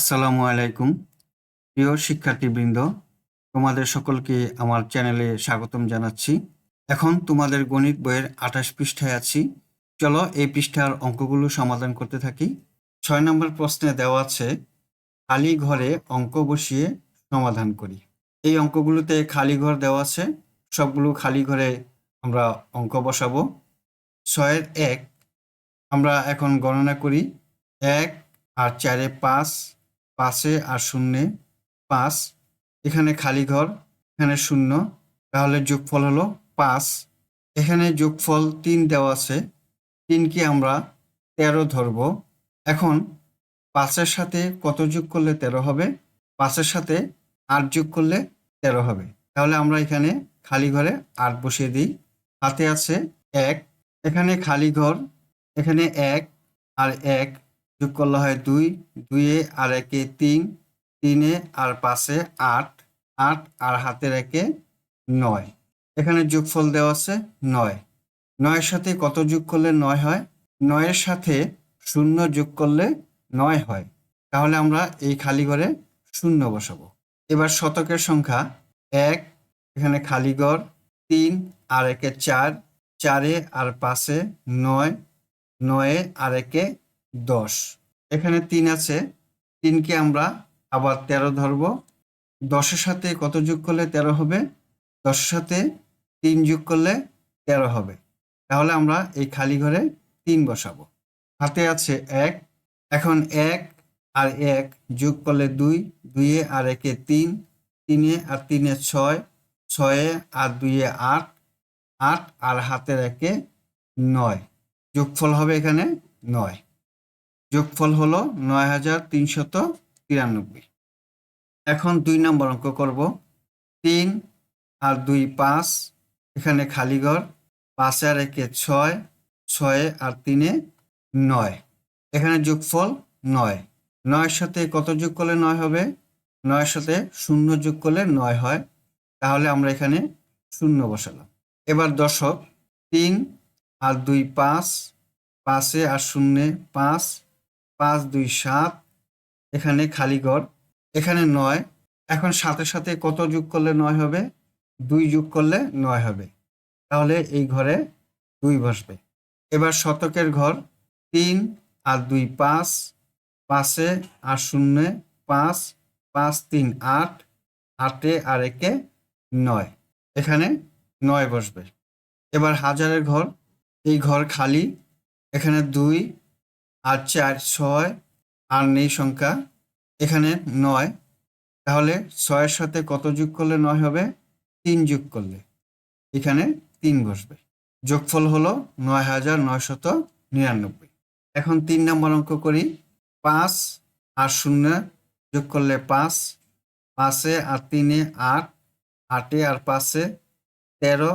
আসসালামু আলাইকুম প্রিয় শিক্ষার্থীবৃন্দ, তোমাদের সকলকে আমার চ্যানেলে স্বাগতম জানাচ্ছি। এখন তোমাদের গণিত বইয়ের ২৮ পৃষ্ঠায় আছি। চলো এই পৃষ্ঠার অঙ্কগুলো সমাধান করতে থাকি। ৬ নম্বর প্রশ্নে দেওয়া আছে খালি ঘরে অঙ্ক বসিয়ে সমাধান করি। এই অঙ্কগুলোতে খালি ঘর দেওয়া আছে, সবগুলো খালি ঘরে আমরা অঙ্ক বসাবো। ৬-এর ১ আমরা এখন গণনা করি। ১ আর ৪-এ ৫, ৫-এ আর ০-এ ৫, এখানে খালি ঘর, এখানে ০, তাহলে যোগফল হলো ৫। এখানে যোগফল ৩ দেওয়া আছে, ৩কে আমরা ১৩ ধরব। এখন ৫-এর সাথে কত যোগ করলে ১৩ হবে? ৫-এর সাথে ৮ যোগ করলে ১৩ হবে। তাহলে আমরা এখানে খালি ঘরে ৮ বসিয়ে দিই। হাতে আছে ১, এখানে খালি ঘর, এখানে ১ আর ১ যোগ করলে হয় ২, ২-এ আর ১-এ ৩, ৩-এ আর ৫-এ ৮, ৮ আর হাতের ১-এ ৯। এখানে যোগফল দেওয়া আছে ৯। ৯-এর সাথে কত যোগ করলে ৯ হয়? ৯-এর সাথে ০ যোগ করলে ৯ হয়। তাহলে আমরা এই খালি ঘরে ০ বসাবো। এবার শতকের সংখ্যা ১, এখানে খালি ঘর, ৩ আর ১-এ ৪, ৪-এ আর ৫-এ ৯, ৯-এ আর ১-এ ১০। এখানে ৩ আছে, ৩কে আমরা আবার ১৩ ধরব। ১০-এর সাথে কত যোগ করলে ১৩ হবে? ১০-এর সাথে ৩ যোগ করলে ১৩ হবে। তাহলে আমরা এই খালি ঘরে ৩ বসাবো। হাতে আছে ১, এখন ১ আর ১ যোগ করলে ২, ২-এ আর ১-এ ৩, ৩-এ আর ৩-এ ৬, ৬-এ আর ২-এ ৮, ৮ আর হাতের ১-এ ৯। যোগফল হবে এখানে ৯। যোগফল হলো ৯,৩৯৩। এখন ২ নম্বর অঙ্ক করব। ৩ আর ২ ৫, এখানে খালি ঘর, ৫-এ আর ১-এ ৬, ৬-এ আর ৩-এ ৯। এখানে যোগফল ৯। ৯-এর সাথে কত যোগ করলে ৯ হবে? ৯-এর সাথে ০ যোগ করলে ৯ হয়। তাহলে আমরা এখানে ০ বসালাম। এবার দশক, ৩ আর ২ ৫, ৫-এ আর ০-এ ৫, ৫ ২ ৭, এখানে খালি ঘর, এখানে ৯। এখন ৭-এর সাথে কত যোগ করলে ৯ হবে? ২ যোগ করলে ৯ হবে। তাহলে এই ঘরে ২ বসবে। এবার শতকের ঘর, ৩ আর ২ ৫, ৫-এ আর ০-এ ৫, ৫ ৩ ৮, ৮-এ আর ১-এ ৯। এখানে ৯ বসবে। এবার হাজারের ঘর, এই ঘর খালি, এখানে ২ আর ৪ ৬ আর নেই সংখ্যা, এখানে ৯। তাহলে ৬-এর সাথে কত যোগ করলে ৯ হবে? ৩ যোগ করলে এখানে ৩ বসবে। যোগফল হলো ৯,৯৯৯। এখন ৩ নম্বর অঙ্ক করি। ৫ আর ০ যোগ করলে ৫, ৫-এ আর ৩-এ ৮, ৮-এ আর ৫-এ ১৩,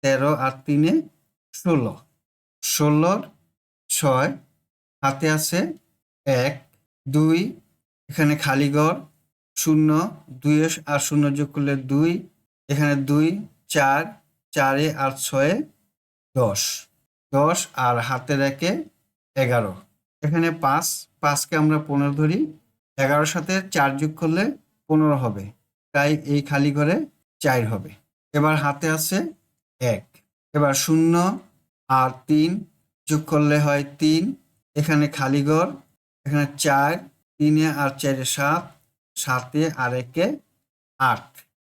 ১৩ আর ৩-এ ১৬, ১৬-র ৬, হাতে আছে ১, ২, এখানে খালি ঘর, ০, ২-এ আর ০ যোগ করলে ২, এখানে ২, ৪, ৪-এ আর ৬-এ ১০, ১০ আর হাতের ১-এ ১১। এখানে ৫, ৫কে আমরা ১৫ ধরি, ১১-র সাথে ৪ যোগ করলে ১৫ হবে। তাই এই খালি ঘরে ৪ হবে। এবার হাতে আছে ১। এবার ০ আর ৩ যোগ করলে হয় ৩, এখানে খালি ঘর, এখানে ৪, ৩-এ আর ৪-এ ৭, ৭-এ আর ১-এ ৮,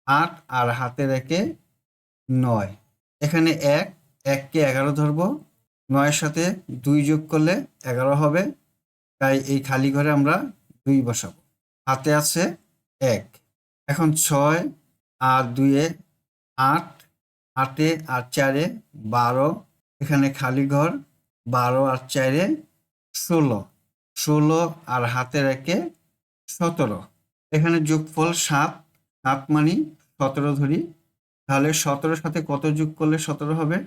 ৮ আর হাতের ১-এ ৯। এখানে ১, ১কে ১১ ধরব, ৯-এর সাথে ২ যোগ করলে ১১ হবে। তাই এই খালি ঘরে আমরা ২ বসাবো। হাতে আছে ১। এখন ৬ আর ২-এ ৮, ৮-এ আর ৪-এ ১২, এখানে খালি ঘর, ১২ আর ৪-এ ১৬, ১৬ আর হাতের ১-এ ১৭। এখানে যোগফল ৭, ৭ মানে ১৭ ধরি। তাহলে ১৭-র সাথে কত যোগ করলে ১৭ হবে?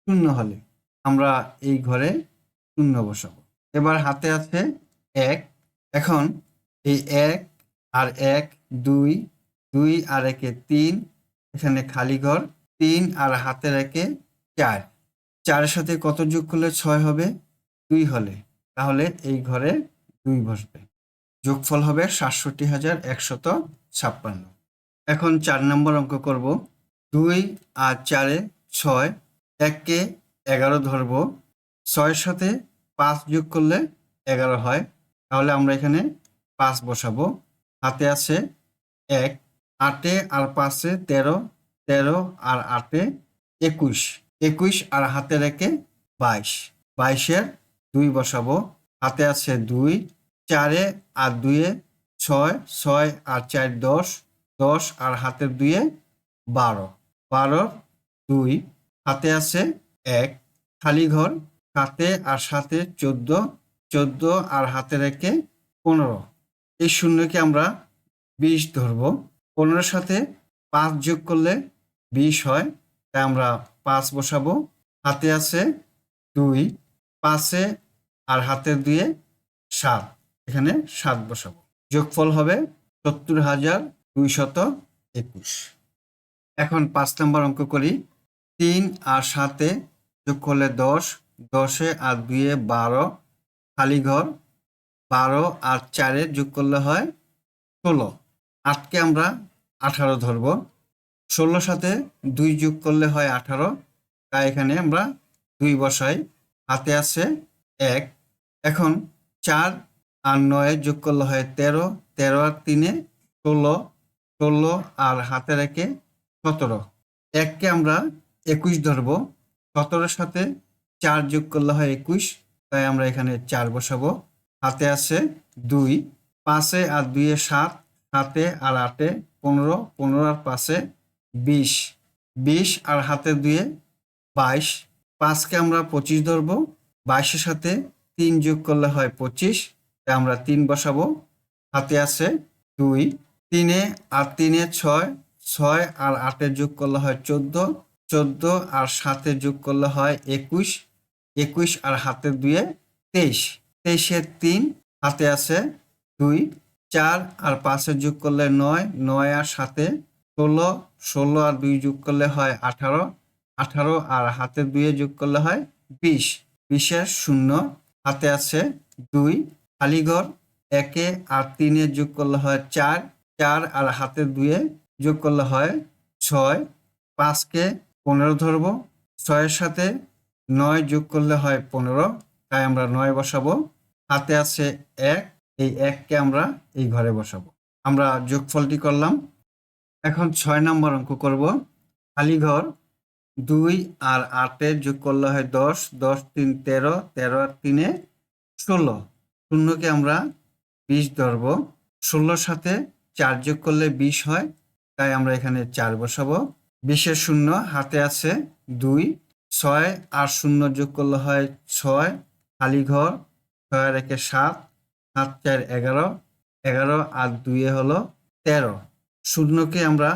০ হলে আমরা এই ঘরে ০ বসাবো। এবার হাতে আছে ১। এখন এই ১ আর ১ ২, ২ আর ১-এ ৩, এখানে খালি ঘর, ৩ আর হাতের ১-এ ৪, ৪-এর সাথে কত যোগ করলে ৬ হবে? ২ হলে। তাহলে এই ঘরে ২ বসবে। যোগফল হবে ৬৭,১৫৬। এখন ৪ নম্বর অঙ্ক করব। ২ আর ৪-এ ৬, ১-কে ১১ ধরব, ৬-এর সাথে ৫ যোগ করলে ১১ হয়, তাহলে আমরা এখানে ৫ বসাবো। হাতে আছে ১, ৮-এ আর ৫-এ ১৩, ১৩ আর ৮-এ ২১, ২১ আর হাতের ১-এ ২২, ২২-এর ২ বসাবো। হাতে আছে ২, ৪-এ আর ২-এ ৬, ৬ আর ৪ ১০, ১০ আর হাতের ২-এ ১২, ১২-র ২, হাতে আছে ১, খালি ঘর, ৭-এ আর ৭-এ ১৪, ১৪ আর হাতের ১-এ ১৫। এই শূন্যকে আমরা ২০ ধরব। ১৫-র সাথে ৫ যোগ করলে ২০ হয়, তাই আমরা ৫ বসাবো। হাতে আছে ২, ৫-এ আর হাতের ২-এ ৭, এখানে ৭ বসাবো। যোগফল হবে ৭০,২২১। এখন ৫ নম্বর অঙ্ক করি। ৩ আর ৭-এ যোগ করলে ১০, ১০-এ আর ২-এ ১২, খালি ঘর, ১২ আর ৪-এ যোগ করলে হয় ১৬। ৮-কে আমরা ১৮ ধরব। ১৬-র সাথে ২ যোগ করলে হয় ১৮, তাই এখানে আমরা ২ বসাই। হাতে আছে ১। এখন ৪ আর ৯-এ যোগ করলে হয় ১৩, ১৩ আর ৩-এ ১৬, ১৬ আর হাতের ১-এ ১৭। ১-কে আমরা ২১ ধরব। ১৭-র সাথে ৪ যোগ করলে হয় ২১, তাই আমরা এখানে ৪ বসাবো। হাতে আছে ২, ৫-এ আর ২-এ ৭, ৭-এ আর ৮-এ ১৫, ১৫ আর ৫-এ ২০, ২০ আর হাতের ২-এ ২২। ৫-কে আমরা ২৫ ধরব। ২২-এর সাথে ৩ যোগ করলে হয় ২৫, তাই আমরা ৩ বসাবো। হাতে আছে ২, ৩-এ আর ৩-এ ৬, ৬ আর ৮-এ যোগ করলে হয় ১৪, ১৪ আর ৭-এ যোগ করলে হয় ২১, ২১ আর হাতের ২-এ ২৩, ২৩-এর ৩, হাতে আছে ২, ৪ আর ৫-এ যোগ করলে ৯, ৯ আর ৭-এ ১৬, ১৬ আর ২ যোগ করলে হয় ১৮, ১৮ আর হাতের ২-এ যোগ করলে হয় ২০, ২০-এর ০, হাতে আছে ২, খালি ঘর, ১-এ আর ৩-এ যোগ করলে হয় ৪, ৪ আর হাতের ২-এ যোগ করলে হয় ৬, ৫-কে ১৫ ধরব। ৬-এর সাথে ৯ যোগ করলে হয় ১৫, তাই আমরা ৯ বসাবো। হাতে আছে ১, এই ১-কে আমরা এই ঘরে বসাবো। আমরা যোগফলটি করলাম। এখন ৬ নম্বর অঙ্ক করব। খালি ঘর, ২ আর ৮-এ যোগ করলে হয় ১০, ১০ ৩ ১৩, ১৩ আর ৩-এ ১৬। শূন্যকে আমরা ২০ ধরব। ১৬-র সাথে ৪ যোগ করলে ২০ হয়, তাই আমরা এখানে ৪ বসাবো। ২০-এর ০, হাতে আছে ২, ৬ আর ০ যোগ করলে হয় ৬, খালি ঘর, ৬ আর ১-এ ৭, ৭ ৪ ১১, ১১ আর ২-এ হলো ১৩। শূন্যকে আমরা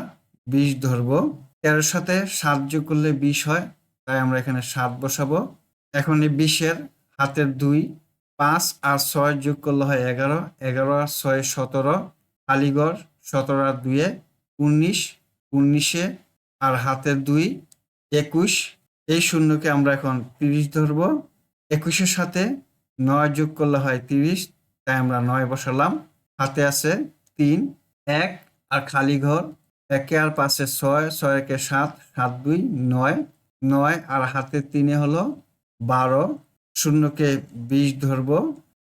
২০ ধরব। ১৩-র সাথে ৭ যোগ করলে ২০ হয়, তাই আমরা এখানে ৭ বসাবো। এখন এই ২০-এর হাতের ২, ৫ আর ৬ যোগ করলে হয় ১১, ১১ আর ৬ ১৭, খালি ঘর, ১৭ আর ২-এ ১৯, ১৯-এ আর হাতের ২ ২১। এই শূন্যকে আমরা এখন ৩০ ধরব। ২১-এর সাথে ৯ যোগ করলে হয় ৩০, তাই আমরা ৯ বসালাম। হাতে আছে ৩, ১ আর খালি ঘর, ১-এ আর ৫-এ ৬, ৬ ১-এ ৭, ৭ ২ ৯, ৯ আর হাতের ৩-এ হলো ১২। শূন্যকে ২০ ধরব।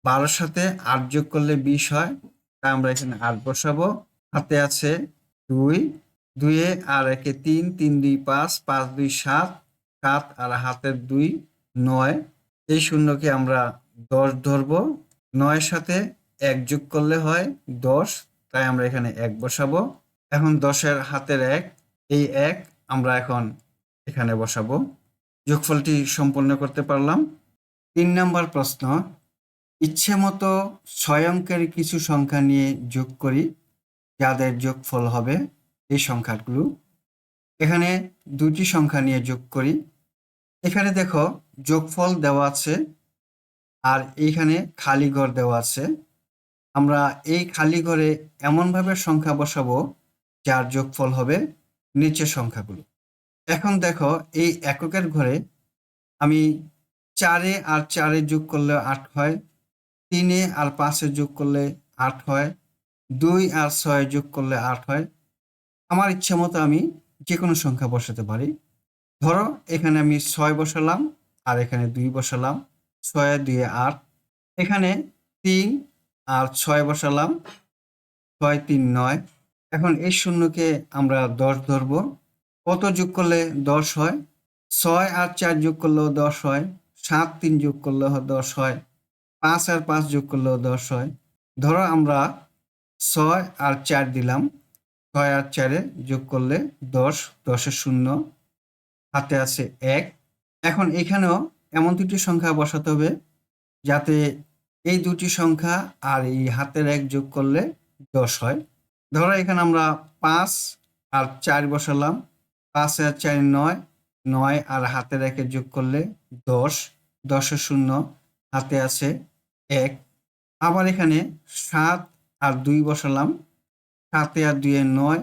১২-র সাথে ৮ যোগ করলে ২০ হয়, তাই আমরা এখানে ৮ বসাবো। হাতে আছে ২, ২-এ আর ১-এ ৩, ৩ ২ ৫, ৫ ২ ৭, ৭ আর হাতের ২ ৯। এই শূন্যকে আমরা ১০ ধরব। ৯-এর সাথে ১ যোগ করলে হয় ১০, তাই আমরা এখানে ১ বসাবো। এখন ১০-এর হাতের ১, এই ১ আমরা এখন এখানে বসাবো। যোগফলটি সম্পন্ন করতে পারলাম। ৩ নম্বর প্রশ্ন, ইচ্ছে মতো ৬ অঙ্কের কিছু সংখ্যা নিয়ে যোগ করি, যাদের যোগফল হবে এই সংখ্যাগুলো। এখানে ২টি সংখ্যা নিয়ে যোগ করি। এখানে দেখো যোগফল দেওয়া আছে আর এইখানে খালি ঘর দেওয়া আছে। আমরা এই খালি ঘরে এমনভাবে সংখ্যা বসাবো যার যোগফল হবে নিচের সংখ্যাগুলো। এখন দেখো এই এককের ঘরে আমি ৪-এ আর ৪-এ যোগ করলে ৮ হয়, ৩-এ আর ৫-এ যোগ করলে 8 হয়, 2 আর 6 যোগ করলে 8 হয়। আমার ইচ্ছা মতো আমি যে কোনো সংখ্যা বসাতে পারি। ধরো এখানে আমি 6 বসালাম আর এখানে 2 বসালাম, 6 আর 2 এ 8। এখানে 3 আর 6 বসালাম, 6 3 9। এখন এই শূন্যকে আমরা 10 ধরবো। কত যোগ করলে 10 হয়? 6 আর 4 যোগ করলেও 10 হয়, 7 3 যোগ করলেও 10 হয়, 5 আর 5 যোগ করলেও 10 হয়। ধরো আমরা 6 আর 4 দিলাম, 6 আর 4 এ যোগ করলে 10, 10 এর শূন্য, হাতে আছে 1। এখন এখানেও এমন দুটি সংখ্যা বসাতে হবে যাতে এই দুটি সংখ্যা আর এই হাতের 1 যোগ করলে 10 হয়। ধরো এখানে আমরা 5 আর 4 বসালাম, 5 আর 4 9, 9 আর হাতের 1 যোগ করলে 10, 10 এর শূন্য, হাতে আছে 1। আবার এখানে 7 আর 2 বসালাম, 7 আর 2 এ 9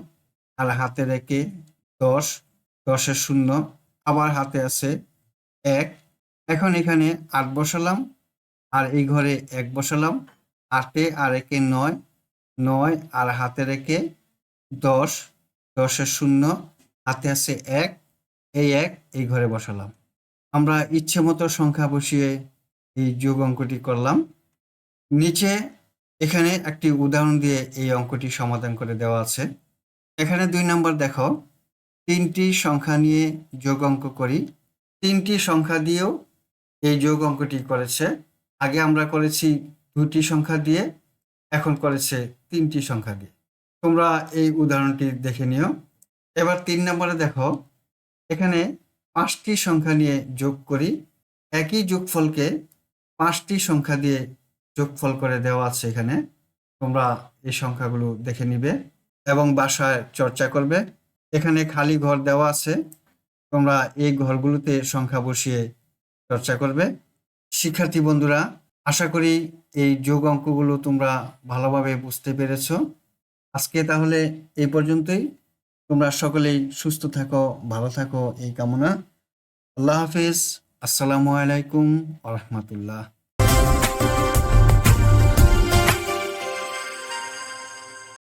আর হাতের 1 10, 10 এর শূন্য, আবার হাতে আছে 1। এখন এখানে 8 বসালাম আর এই ঘরে 1 বসালাম, 8 এ আর 1 এ 9, 9 আর হাতের 1 10, 10 এর শূন্য, হাতে আছে 1, এই 1 এই ঘরে বসালাম। আমরা ইচ্ছে মতো সংখ্যা বসিয়ে এই যোগ অঙ্কটি করলাম। নিচে এখানে একটি উদাহরণ দিয়ে এই অঙ্কটি সমাধান করে দেওয়া আছে। এখানে 2 নাম্বার দেখো, 3টি সংখ্যা নিয়ে যোগ অঙ্ক করি। 3টি সংখ্যা দিয়েও এই যোগ অঙ্কটি করেছে। আগে আমরা করেছি 2টি সংখ্যা দিয়ে, এখন করেছে 3টি সংখ্যা দিয়ে। তোমরা এই উদাহরণটি দেখে নিও। এবার 3 নম্বরে দেখো, এখানে 5টি সংখ্যা নিয়ে যোগ করি। একই যোগফলকে 5টি সংখ্যা দিয়ে যোগফল করে দেওয়া আছে এখানে। তোমরা এই সংখ্যাগুলো দেখে নিবে এবং বাসায় চর্চা করবে। এখানে খালি ঘর দেওয়া আছে, তোমরা এই ঘরগুলোতে সংখ্যা বসিয়ে চর্চা করবে। শিক্ষার্থী বন্ধুরা, আশা করি এই যোগ অঙ্কগুলো তোমরা ভালোভাবে বুঝতে পেরেছো। আজকে তাহলে এই পর্যন্তই। তোমরা সকলেই সুস্থ থাকো, ভালো থাকো এই কামনা। আল্লাহ হাফিজ। আসসালামু আলাইকুম ওয়া রাহমাতুল্লাহ।